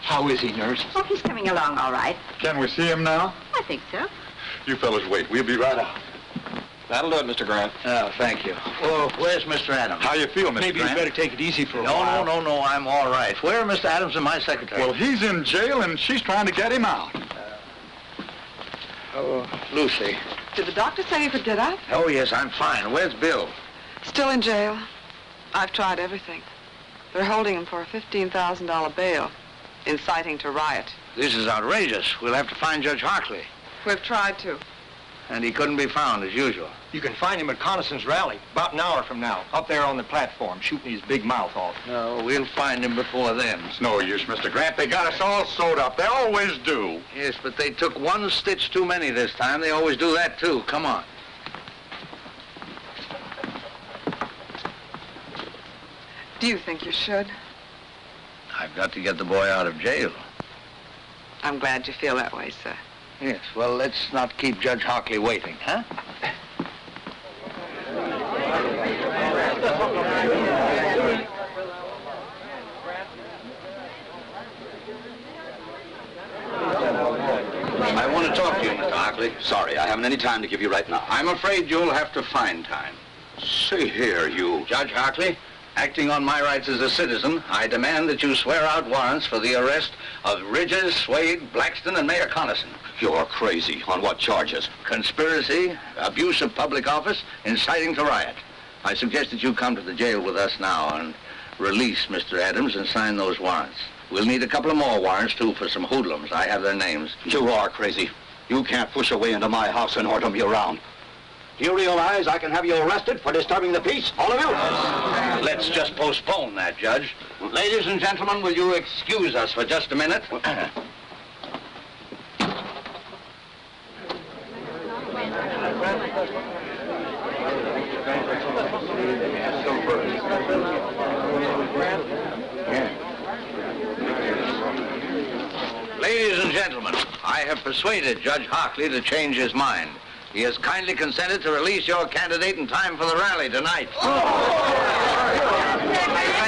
How is he, nurse? Oh, he's coming along all right. Can we see him now? I think so. You fellas wait. We'll be right out. That'll do it, Mr. Grant. Oh, thank you. Oh, where's Mr. Adams? How you feel, Mr. Maybe Grant? you better take it easy for a while. No, I'm all right. Where are Mr. Adams and my secretary? Well, he's in jail, and she's trying to get him out. Lucy. Did the doctor say you could get up? Oh, yes, I'm fine. Where's Bill? Still in jail. I've tried everything. They're holding him for a $15,000 bail, inciting to riot. This is outrageous. We'll have to find Judge Hartley. We've tried to. And he couldn't be found, as usual. You can find him at Connison's rally about an hour from now, up there on the platform, shooting his big mouth off. No, we'll find him before then. It's no use, Mr. Grant. They got us all sewed up. They always do. Yes, but they took one stitch too many this time. They always do that, too. Come on. Do you think you should? I've got to get the boy out of jail. I'm glad you feel that way, sir. Yes, well, let's not keep Judge Hartley waiting, huh? to talk to you, Mr. Hockley. Sorry, I haven't any time to give you right now. I'm afraid you'll have to find time. See here, you... Judge Hockley, acting on my rights as a citizen, I demand that you swear out warrants for the arrest of Ridges, Swade, Blackston, and Mayor Carlson. You're crazy. On what charges? Conspiracy, abuse of public office, inciting to riot. I suggest that you come to the jail with us now and release Mr. Adams and sign those warrants. We'll need a couple of more warrants, too, for some hoodlums. I have their names. You are crazy. You can't push a way into my house and order me around. Do you realize I can have you arrested for disturbing the peace, all of you? Let's just postpone that, Judge. Ladies and gentlemen, will you excuse us for just a minute? Ladies and gentlemen, I have persuaded Judge Hockley to change his mind. He has kindly consented to release your candidate in time for the rally tonight. Are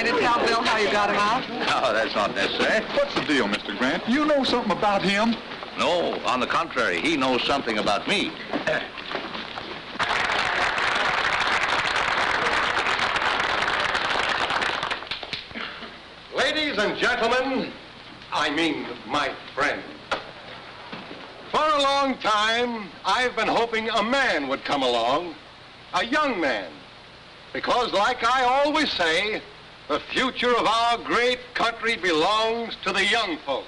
you going to tell Bill how you got him out? No, that's not necessary. What's the deal, Mr. Grant? You know something about him? No, on the contrary, he knows something about me. Ladies and gentlemen, I mean my friends. For a long time, I've been hoping a man would come along, a young man. Because like I always say, the future of our great country belongs to the young folks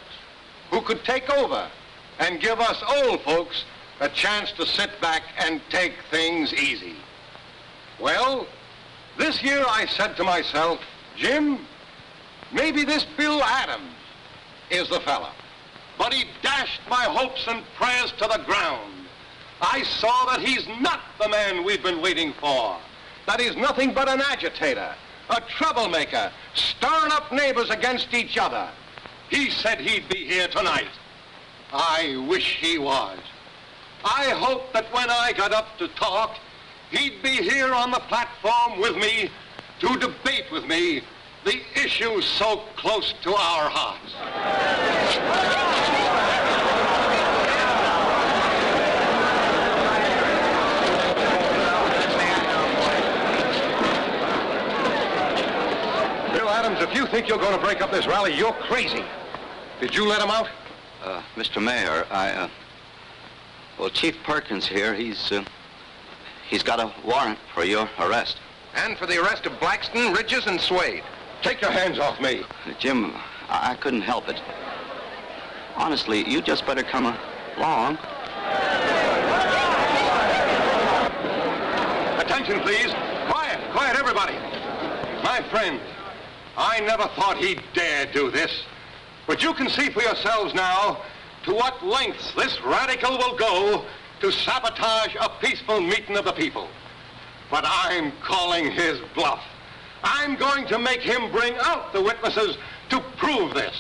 who could take over and give us old folks a chance to sit back and take things easy. Well, this year I said to myself, Jim, maybe this Bill Adams is the fella. But he dashed my hopes and prayers to the ground. I saw that he's not the man we've been waiting for. That he's nothing but an agitator, a troublemaker, stirring up neighbors against each other. He said he'd be here tonight. I wish he was. I hoped that when I got up to talk, he'd be here on the platform with me to debate with me the issues so close to our hearts. Bill Adams, if you think you're going to break up this rally, you're crazy. Did you let him out? Mr. Mayor, well, Chief Perkins here, he's got a warrant for your arrest. And for the arrest of Blackston, Ridges, and Swade. Take your hands off me. Jim, I couldn't help it. Honestly, you just better come along. Attention, please. Quiet, quiet, everybody. My friends, I never thought he'd dare do this. But you can see for yourselves now to what lengths this radical will go to sabotage a peaceful meeting of the people. But I'm calling his bluff. I'm going to make him bring out the witnesses to prove this.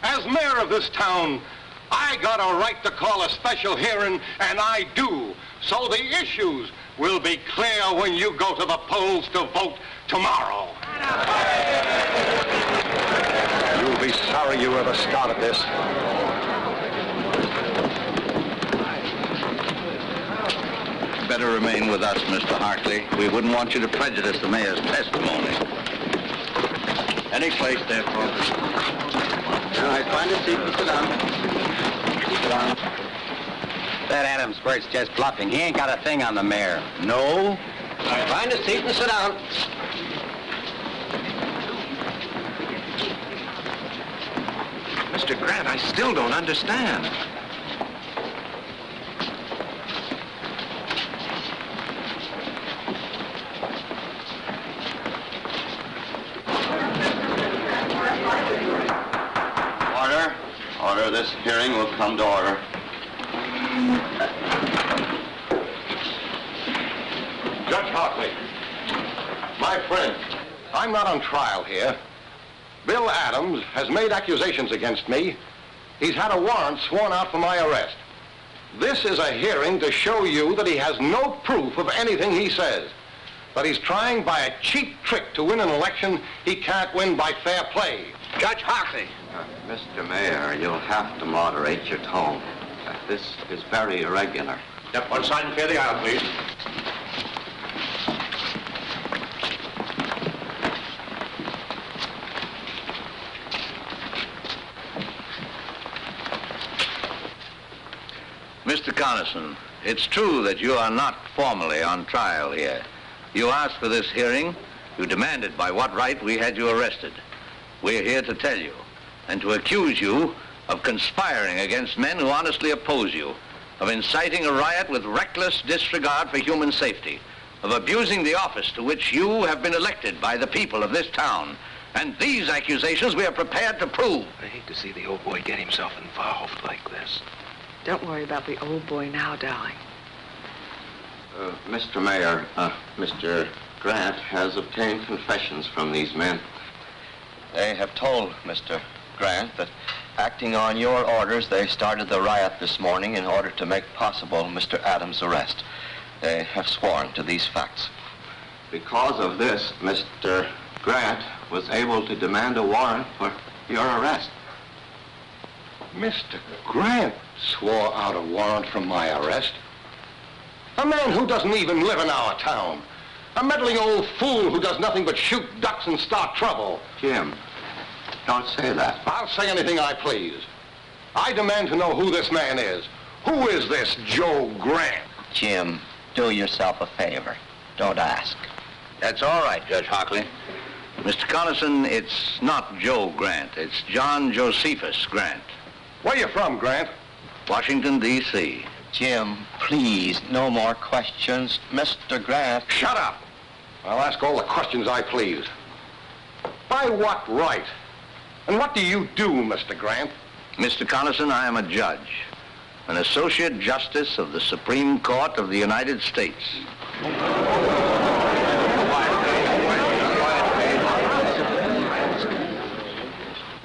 As mayor of this town, I got a right to call a special hearing, and I do. So the issues will be clear when you go to the polls to vote tomorrow. You'll be sorry you ever started this. Better remain with us, Mr. Hartley. We wouldn't want you to prejudice the mayor's testimony. Any place there, folks. All right, find a seat and sit down. Sit down. That Adams bird's just bluffing. He ain't got a thing on the mayor. No? Find a seat and sit down. Mr. Grant, I still don't understand. Order. This hearing will come to order. Judge Hockley, my friend, I'm not on trial here. Bill Adams has made accusations against me. He's had a warrant sworn out for my arrest. This is a hearing to show you that he has no proof of anything he says. That he's trying by a cheap trick to win an election he can't win by fair play. Judge Hockley. Mr. Mayor, you'll have to moderate your tone. This is very irregular. Step one side and clear the aisle, please. Mr. Carlson, it's true that you are not formally on trial here. You asked for this hearing. You demanded by what right we had you arrested. We're here to tell you and to accuse you of conspiring against men who honestly oppose you, of inciting a riot with reckless disregard for human safety, of abusing the office to which you have been elected by the people of this town. And these accusations we are prepared to prove. I hate to see the old boy get himself involved like this. Don't worry about the old boy now, darling. Mr. Mayor, Mr. Grant has obtained confessions from these men. They have told Mr. Grant that acting on your orders, they started the riot this morning in order to make possible Mr. Adams' arrest. They have sworn to these facts. Because of this, Mr. Grant was able to demand a warrant for your arrest. Mr. Grant swore out a warrant for my arrest. A man who doesn't even live in our town. A meddling old fool who does nothing but shoot ducks and start trouble. Jim, don't say that. I'll say anything I please. I demand to know who this man is. Who is this Joe Grant? Jim, do yourself a favor. Don't ask. That's all right, Judge Hockley. Mr. Carlson, it's not Joe Grant. It's John Josephus Grant. Where you from, Grant? Washington, D.C. Jim, please, no more questions. Mr. Grant... Shut up! I'll ask all the questions I please. By what right? And what do you do, Mr. Grant? Mr. Carlson, I am a judge, an Associate Justice of the Supreme Court of the United States.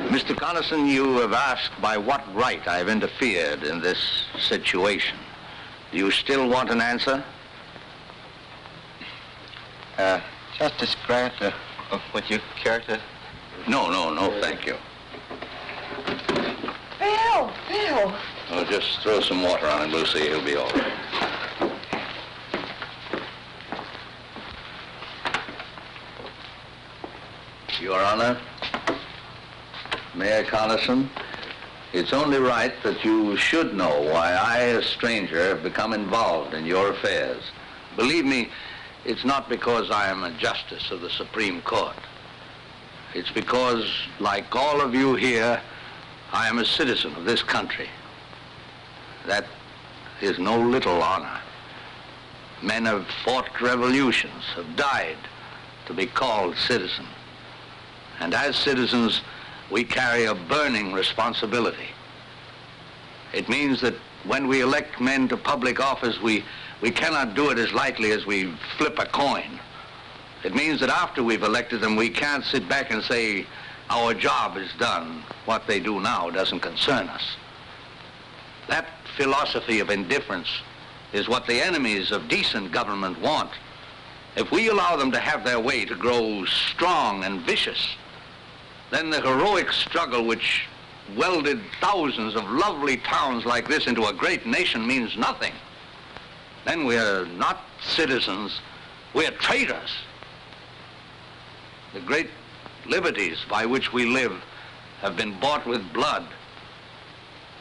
Mr. Carlson, you have asked by what right I've interfered in this situation. Do you still want an answer? Justice Grant, would you care to... No, thank you. Bill! Oh, just throw some water on him, Lucy. He'll be all right. Your Honor, Mayor Carlson, it's only right that you should know why I, a stranger, have become involved in your affairs. Believe me, it's not because I am a justice of the Supreme Court. It's because, like all of you here, I am a citizen of this country. That is no little honor. Men have fought revolutions, have died to be called citizen. And as citizens, we carry a burning responsibility. It means that when we elect men to public office, we cannot do it as lightly as we flip a coin. It means that after we've elected them, we can't sit back and say, our job is done. What they do now doesn't concern us. That philosophy of indifference is what the enemies of decent government want. If we allow them to have their way to grow strong and vicious, then the heroic struggle which welded thousands of lovely towns like this into a great nation means nothing. Then we're not citizens, we're traitors. The great liberties by which we live have been bought with blood.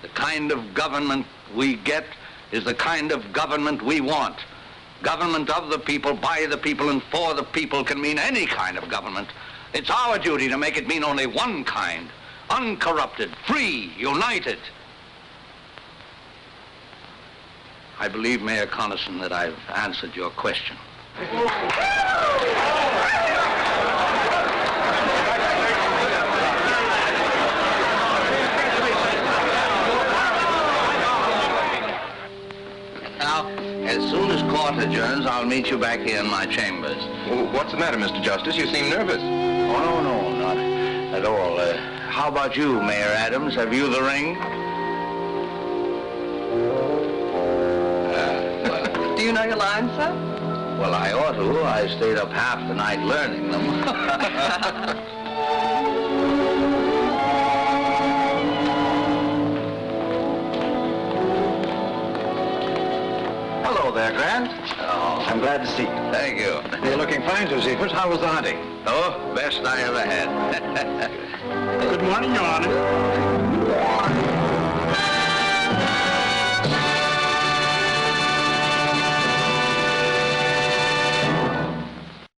The kind of government we get is the kind of government we want. Government of the people, by the people, and for the people can mean any kind of government. It's our duty to make it mean only one kind, uncorrupted, free, united. I believe, Mayor Carlson, that I've answered your question. Now, as soon as court adjourns, I'll meet you back here in my chambers. Well, what's the matter, Mr. Justice? You seem nervous. Oh, no, not at all. How about you, Mayor Adams? Have you the ring? Do you know your lines, sir? Well, I ought to. I stayed up half the night learning them. there, Grant. Oh, I'm glad to see you. thank you. You're looking fine, Josephus. How was the hunting? Oh, best I ever had. Good morning, Your Honor.